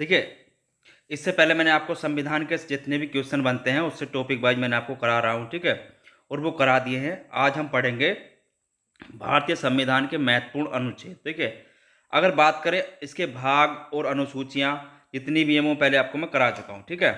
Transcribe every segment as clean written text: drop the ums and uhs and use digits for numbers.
देखिए, इससे पहले मैंने आपको संविधान के जितने भी क्वेश्चन बनते हैं उससे टॉपिक वाइज मैंने आपको करा रहा हूँ, ठीक है? और वो करा दिए हैं। आज हम पढ़ेंगे भारतीय संविधान के महत्वपूर्ण अनुच्छेद, ठीक है? अगर बात करें इसके भाग और अनुसूचियाँ जितनी भी हैं वो पहले आपको मैं करा चुका हूँ, ठीक है?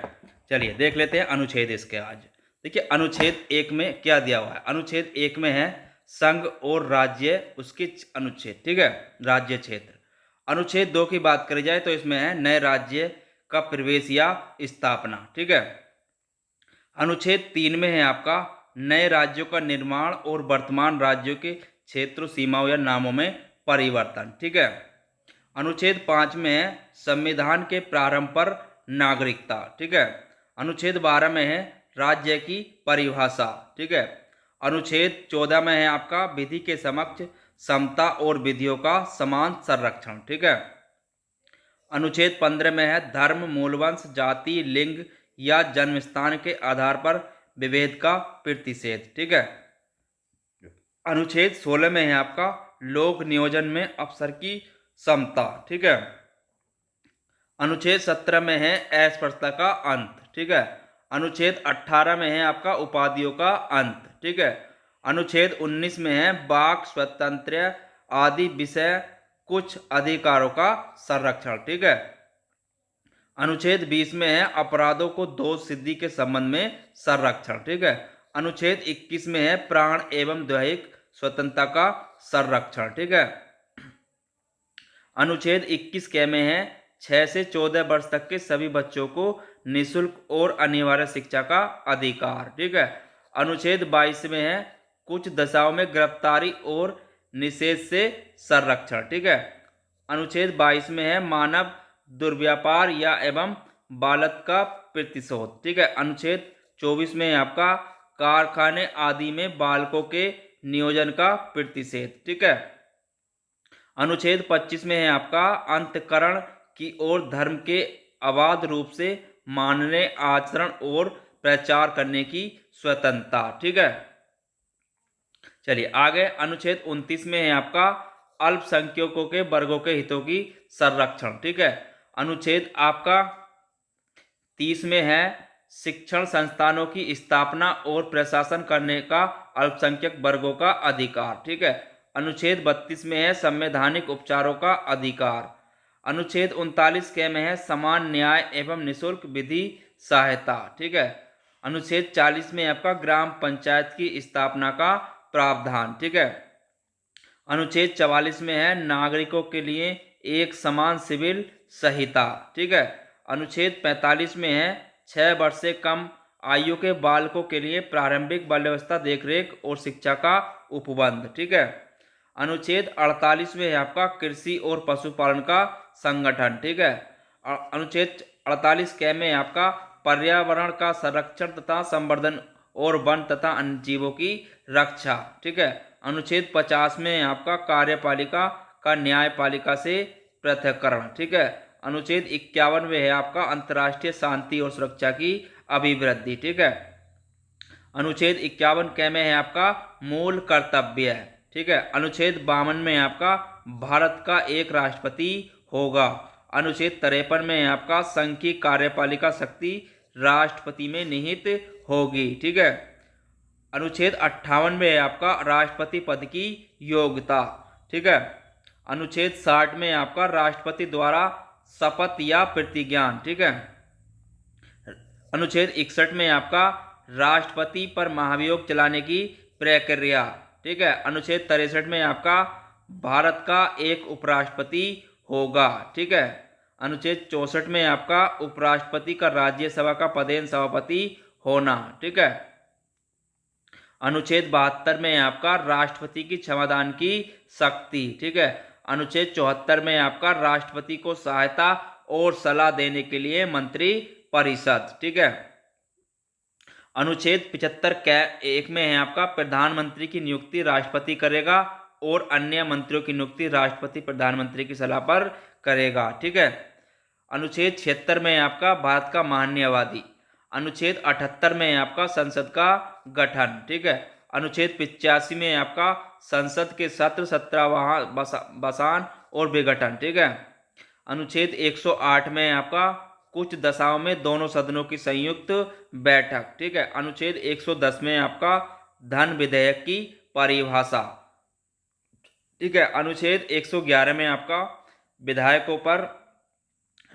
चलिए देख लेते हैं अनुच्छेद इसके आज। देखिए अनुच्छेद 1 में क्या दिया हुआ है? अनुच्छेद 1 में है संघ और राज्य उसके अनुच्छेद, ठीक है? राज्य क्षेत्र। अनुच्छेद 2 की बात करी जाए तो इसमें है नए राज्य का प्रवेश या स्थापना, ठीक है? अनुच्छेद 3 में है आपका नए राज्यों का निर्माण और वर्तमान राज्यों के क्षेत्र सीमाओं या नामों में परिवर्तन, ठीक है? अनुच्छेद 5 में है संविधान के प्रारंभ पर नागरिकता, ठीक है? अनुच्छेद 12 में है राज्य की परिभाषा, ठीक है? अनुच्छेद 14 में है आपका विधि के समक्ष समता और विधियों का समान संरक्षण, ठीक है? अनुच्छेद 15 में है धर्म, मूलवंश, जाति, लिंग या जन्मस्थान के आधार पर विभेद का प्रतिषेध, ठीक है? अनुच्छेद 16 में है आपका लोक नियोजन में अफसर की समता, ठीक है? अनुच्छेद 17 में है अस्पृश्यता का अंत, ठीक है? अनुच्छेद 18 में है आपका उपाधियों का अंत, ठीक है? अनुच्छेद 19 में है वाक स्वतंत्र आदि विषय कुछ अधिकारों का संरक्षण, ठीक है? अनुच्छेद 20 में है अपराधों को दोष सिद्धि के संबंध में संरक्षण, ठीक है? अनुच्छेद 21 में है प्राण एवं दैहिक स्वतंत्रता का संरक्षण, ठीक है? अनुच्छेद 21 के में है 6 से 14 वर्ष तक के सभी बच्चों को निःशुल्क और अनिवार्य शिक्षा का अधिकार, ठीक है? अनुच्छेद 22 में है कुछ दशाओं में गिरफ्तारी और निषेध से संरक्षण, ठीक है? अनुच्छेद 22 में है मानव दुर्व्यापार या एवं बालक का प्रतिशोध, ठीक है? अनुच्छेद 24 में है आपका कारखाने आदि में बालकों के नियोजन का प्रतिषेध, ठीक है? अनुच्छेद 25 में है आपका अंतःकरण की ओर धर्म के अबाध रूप से मानने, आचरण और प्रचार करने की स्वतंत्रता, ठीक है? चलिए आगे अनुच्छेद 29 में है आपका अल्पसंख्यकों के वर्गों के हितों की संरक्षण, ठीक है? अनुच्छेद आपका 30 में है शिक्षण संस्थानों की स्थापना और प्रशासन करने का अल्पसंख्यक वर्गों का अधिकार, ठीक है? अनुच्छेद 32 में है संवैधानिक उपचारों का अधिकार। अनुच्छेद 39 के में है समान न्याय एवं निःशुल्क विधि सहायता, ठीक है? अनुच्छेद 40 में आपका ग्राम पंचायत की स्थापना का प्रावधान, ठीक है? अनुच्छेद 44 में है नागरिकों के लिए एक समान सिविल संहिता, ठीक है? अनुच्छेद 45 में है 6 वर्ष से कम आयु के बालकों के लिए प्रारंभिक बाल व्यवस्था देखरेख और शिक्षा का उपबंध, ठीक है? अनुच्छेद 48 में है आपका कृषि और पशुपालन का संगठन, ठीक है? अनुच्छेद 48 के में आपका पर्यावरण का संरक्षण तथा संवर्धन और वन तथा अन्य जीवों की रक्षा, ठीक है? अनुच्छेद 50 में आपका कार्यपालिका का न्यायपालिका से पृथक्करण, ठीक है? अनुच्छेद 51 में है आपका अंतर्राष्ट्रीय शांति और सुरक्षा की अभिवृद्धि, ठीक है? अनुच्छेद 51 के में है आपका मूल कर्तव्य है, ठीक है? अनुच्छेद 52 में आपका भारत का एक राष्ट्रपति होगा। अनुच्छेद 53 में आपका संघ की कार्यपालिका शक्ति राष्ट्रपति में निहित होगी, ठीक है? अनुच्छेद 58 में आपका राष्ट्रपति पद की योग्यता, ठीक है? अनुच्छेद 60 में आपका राष्ट्रपति द्वारा शपथ या प्रतिज्ञान, ठीक है? अनुच्छेद 61 में आपका राष्ट्रपति पर महाभियोग चलाने की प्रक्रिया, ठीक है? अनुच्छेद 63 में आपका भारत का एक उपराष्ट्रपति होगा, ठीक है? अनुच्छेद 64 में आपका उपराष्ट्रपति का राज्यसभा का पदेन सभापति होना, ठीक है? अनुच्छेद 72 में आपका राष्ट्रपति की क्षमादान की शक्ति, ठीक है? अनुच्छेद 74 में आपका राष्ट्रपति को सहायता और सलाह देने के लिए मंत्री परिषद, ठीक है? अनुच्छेद 75 कै 1 में है आपका प्रधानमंत्री की नियुक्ति राष्ट्रपति करेगा और अन्य मंत्रियों की नियुक्ति राष्ट्रपति प्रधानमंत्री की सलाह पर करेगा, ठीक है? अनुच्छेद 76 में आपका भारत का महान्यायवादी। अनुच्छेद 78 में आपका संसद का गठन, ठीक है? अनुच्छेद 85 में आपका संसद के सत्र 17वां बसान और विघटन, ठीक है? अनुच्छेद 108 में आपका कुछ दशाओं में दोनों सदनों की संयुक्त बैठक। ठीक है। अनुच्छेद 110 में आपका धन विधेयक की परिभाषा। ठीक है। अनुच्छेद 111 में आपका विधायकों पर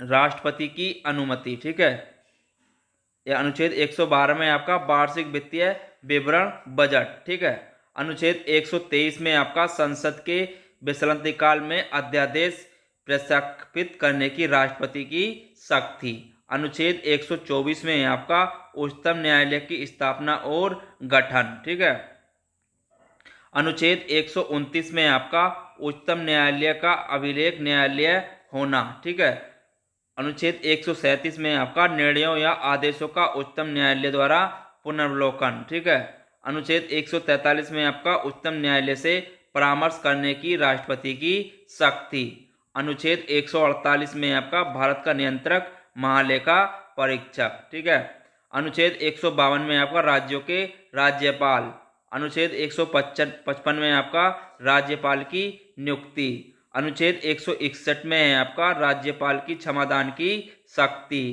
राष्ट्रपति की अनुमति। ठीक है। यह अनुच्छेद 112 में आपका वार्षिक वित्तीय विवरण बजट। ठीक है। अनुच्छेद 123 में आपका संसद के विश्रांतिकाल में अध्यादेश प्रस्तावित करने की राष्ट्रपति की शक्ति। अनुच्छेद 124 में आपका उच्चतम न्यायालय की स्थापना और गठन। ठीक है। अनुच्छेद 129 में आपका उच्चतम न्यायालय का अभिलेख न्यायालय होना। ठीक है। अनुच्छेद 137 में आपका निर्णयों या आदेशों का उच्चतम न्यायालय द्वारा पुनर्वलोकन। ठीक है। अनुच्छेद 143 में आपका उच्चतम न्यायालय से परामर्श करने की राष्ट्रपति की शक्ति। अनुच्छेद 148 में आपका भारत का नियंत्रक महालेखा परीक्षक। ठीक है। अनुच्छेद 152 में आपका राज्यों के राज्यपाल। अनुच्छेद 155 में आपका राज्यपाल की नियुक्ति। अनुच्छेद 161 में है आपका राज्यपाल की क्षमादान की शक्ति।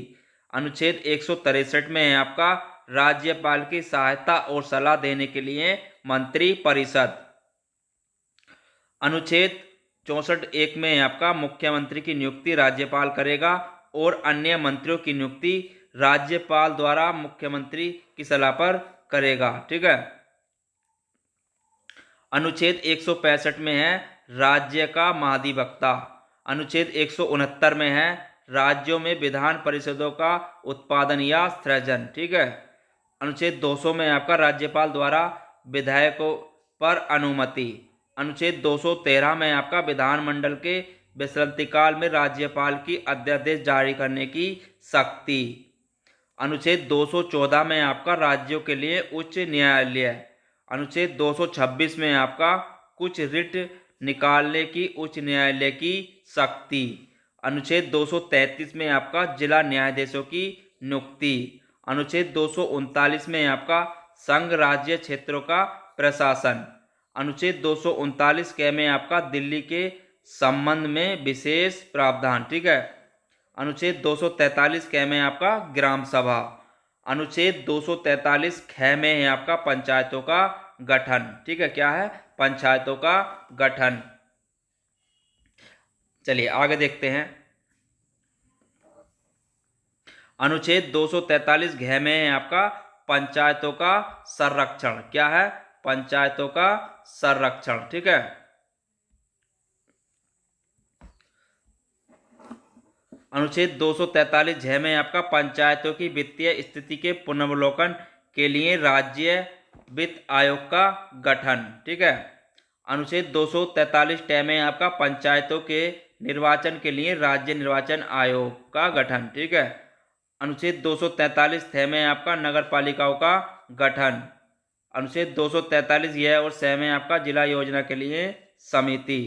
अनुच्छेद 163 में है आपका राज्यपाल की सहायता और सलाह देने के लिए मंत्री परिषद। अनुच्छेद 64(1) में आपका मुख्यमंत्री की नियुक्ति राज्यपाल करेगा और अन्य मंत्रियों की नियुक्ति राज्यपाल द्वारा मुख्यमंत्री की सलाह पर करेगा। ठीक है। अनुच्छेद 165 में है राज्य का महाधिवक्ता। अनुच्छेद 169 में है राज्यों में विधान परिषदों का उत्पादन या सृजन। ठीक है। अनुच्छेद 200 में आपका राज्यपाल द्वारा विधायकों पर अनुमति। अनुच्छेद 213 में आपका विधानमंडल के विश्रांतिकाल में राज्यपाल की अध्यादेश जारी करने की शक्ति। अनुच्छेद 214 में आपका राज्यों के लिए उच्च न्यायालय। अनुच्छेद 226 में आपका कुछ रिट निकालने की उच्च न्यायालय की शक्ति। अनुच्छेद 233 में आपका जिला न्यायाधीशों की नियुक्ति। अनुच्छेद 239 में आपका संघ राज्य क्षेत्रों का प्रशासन। अनुच्छेद 239 के में आपका दिल्ली के संबंध में विशेष प्रावधान। ठीक है। अनुच्छेद 243 के में आपका ग्राम सभा। अनुच्छेद 243 ख में है आपका पंचायतों का गठन। ठीक है। क्या है? पंचायतों का गठन। चलिए आगे देखते हैं। अनुच्छेद 243 घ में है आपका पंचायतों का संरक्षण। क्या है? पंचायतों का संरक्षण। ठीक है। अनुच्छेद 243 झ में आपका पंचायतों की वित्तीय स्थिति के पुनर्वलोकन के लिए राज्य वित्त आयोग का गठन। ठीक है। अनुच्छेद 243 ट में आपका पंचायतों के निर्वाचन के लिए राज्य निर्वाचन आयोग का गठन। ठीक है। अनुच्छेद 243 थ में आपका नगर पालिकाओं का गठन। अनुच्छेद 243 य और स में आपका जिला योजना के लिए समिति।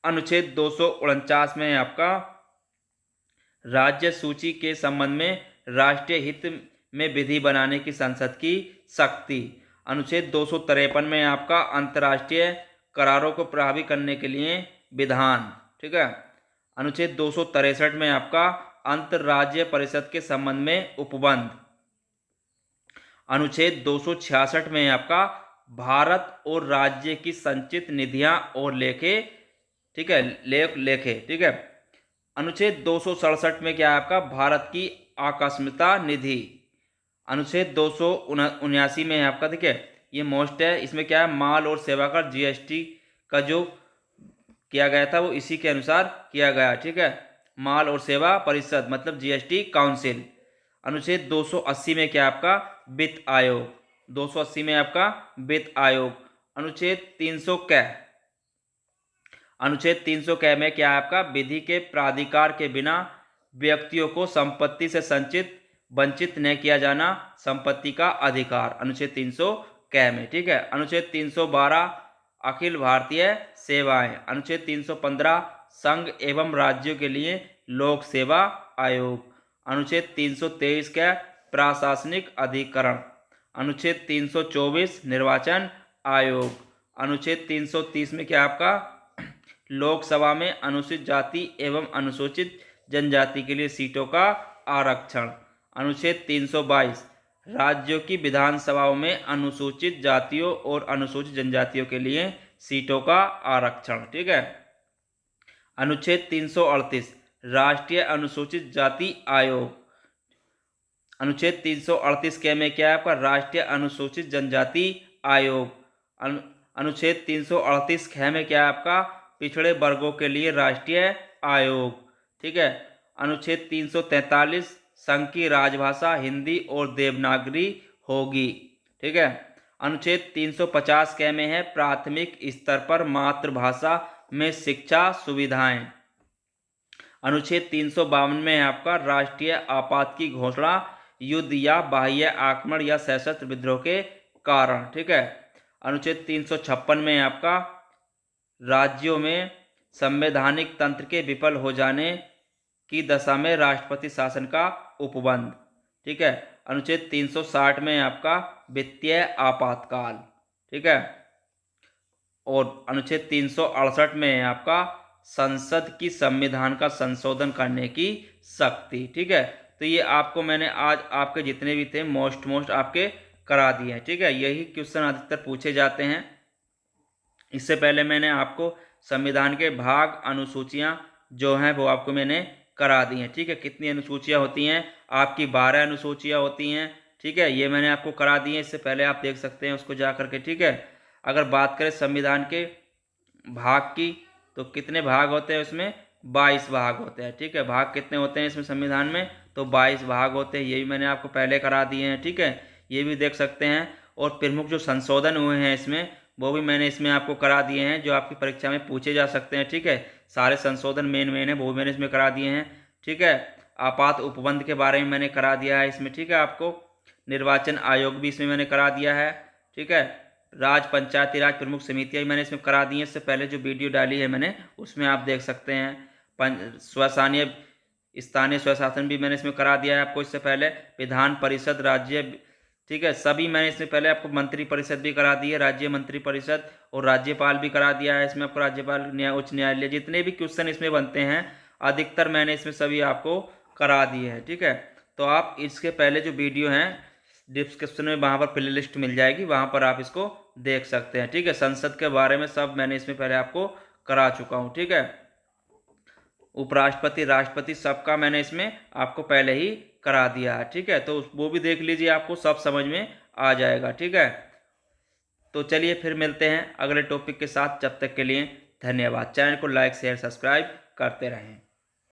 अनुच्छेद 249 में आपका राज्य सूची के संबंध में राष्ट्रीय हित में विधि बनाने की संसद की शक्ति। अनुच्छेद 253 में आपका अंतर्राष्ट्रीय करारों को प्रभावी करने के लिए विधान। ठीक है। अनुच्छेद 263 में आपका अंतर्राज्यीय परिषद के संबंध में उपबंध। अनुच्छेद 266 में आपका भारत और राज्य की संचित निधियां और लेखे। ठीक है। लेखे। ठीक है। अनुच्छेद 267 में क्या है आपका भारत की आकस्मिकता निधि। अनुच्छेद 279 में है आपका, ठीक है, ये मोस्ट है, इसमें क्या है माल और सेवा कर जीएसटी का जो किया गया था वो इसी के अनुसार किया गया। ठीक है। माल और सेवा परिषद मतलब जीएसटी काउंसिल। अनुच्छेद 280 में क्या आपका वित्त आयोग। 280 में आपका वित्त आयोग। अनुच्छेद 300 क अनुच्छेद 300 क में क्या है आपका विधि के प्राधिकार के बिना व्यक्तियों को संपत्ति से संचित वंचित न किया जाना संपत्ति का अधिकार। अनुच्छेद 300 क में। ठीक है। अनुच्छेद 312 अखिल भारतीय सेवाएं। अनुच्छेद 315 संघ एवं राज्यों के लिए लोक सेवा आयोग। अनुच्छेद 323 का प्रशासनिक अधिकरण। अनुच्छेद 324 निर्वाचन आयोग। अनुच्छेद 330 में क्या आपका लोकसभा में अनुसूचित जाति एवं अनुसूचित जनजाति के लिए सीटों का आरक्षण। अनुच्छेद 322 राज्यों की विधानसभाओं में अनुसूचित जातियों और अनुसूचित जनजातियों के लिए सीटों का आरक्षण। ठीक है। अनुच्छेद 338 राष्ट्रीय अनुसूचित जाति आयोग। अनुच्छेद 338 के में क्या है आपका? राष्ट्रीय अनुसूचित जनजाति आयोग। अनुच्छेद 338 ख में क्या है आपका? पिछड़े वर्गों के लिए राष्ट्रीय आयोग। ठीक है। अनुच्छेद 343 संघ की राजभाषा हिंदी और देवनागरी होगी। ठीक है। अनुच्छेद 350 क में है प्राथमिक स्तर पर मातृभाषा में शिक्षा सुविधाएं। अनुच्छेद 352 में है आपका राष्ट्रीय आपात की घोषणा युद्ध या बाह्य आक्रमण या सशस्त्र विद्रोह के कारण। ठीक है। अनुच्छेद 356 में है आपका राज्यों में संवैधानिक तंत्र के विफल हो जाने की दशा में राष्ट्रपति शासन का उपबंध। ठीक है। अनुच्छेद 360 में है आपका वित्तीय आपातकाल। ठीक है। और अनुच्छेद 368 में है आपका संसद की संविधान का संशोधन करने की शक्ति। ठीक है। तो ये आपको मैंने आज आपके जितने भी थे मोस्ट आपके करा दिए हैं। ठीक है। यही क्वेश्चन अधिकतर पूछे जाते हैं। इससे पहले मैंने आपको संविधान के भाग अनुसूचियां जो हैं वो आपको मैंने करा दी हैं। ठीक है। कितनी अनुसूचियां होती हैं आपकी? 12 अनुसूचियां होती हैं। ठीक है। ये मैंने आपको करा दी है, इससे पहले आप देख सकते हैं उसको जा करके। ठीक है। अगर बात करें संविधान के भाग की तो कितने भाग होते हैं? उसमें 22 भाग होते हैं। ठीक है। भाग कितने होते हैं इसमें संविधान में? तो 22 भाग होते हैं। ये भी मैंने आपको पहले करा दिए हैं। ठीक है। ये भी देख सकते हैं। और प्रमुख जो संशोधन हुए हैं इसमें वो भी मैंने इसमें आपको करा दिए हैं जो आपकी परीक्षा में पूछे जा सकते हैं। ठीक है। सारे संशोधन मेन है वो मैंने इसमें करा दिए हैं। ठीक है। आपात उपबंध के बारे में मैंने करा दिया है इसमें। ठीक है। आपको निर्वाचन आयोग भी इसमें मैंने करा दिया है। ठीक है। राज्य पंचायती राज प्रमुख समितियाँ मैंने इसमें करा दी हैं। इससे पहले जो वीडियो डाली है मैंने उसमें आप देख सकते हैं। स्थानीय स्वशासन भी मैंने इसमें करा दिया है आपको इससे पहले। विधान परिषद राज्य। ठीक है। सभी मैंने इसमें पहले आपको मंत्री परिषद भी करा दी है, राज्य मंत्री परिषद, और राज्यपाल भी करा दिया है इसमें आपको। राज्यपाल उच्च न्यायालय जितने भी क्वेश्चन इसमें बनते हैं अधिकतर मैंने इसमें सभी आपको करा दिए हैं। ठीक है। तो आप इसके पहले जो वीडियो हैं डिस्क्रिप्शन में वहाँ पर प्ले लिस्ट मिल जाएगी, वहाँ पर आप इसको देख सकते हैं। ठीक है। संसद के बारे में सब मैंने इसमें पहले आपको करा चुका हूँ। ठीक है। उपराष्ट्रपति राष्ट्रपति सबका मैंने इसमें आपको पहले ही करा दिया है। ठीक है। तो वो भी देख लीजिए, आपको सब समझ में आ जाएगा। ठीक है। तो चलिए फिर मिलते हैं अगले टॉपिक के साथ। जब तक के लिए धन्यवाद। चैनल को लाइक शेयर सब्सक्राइब करते रहें।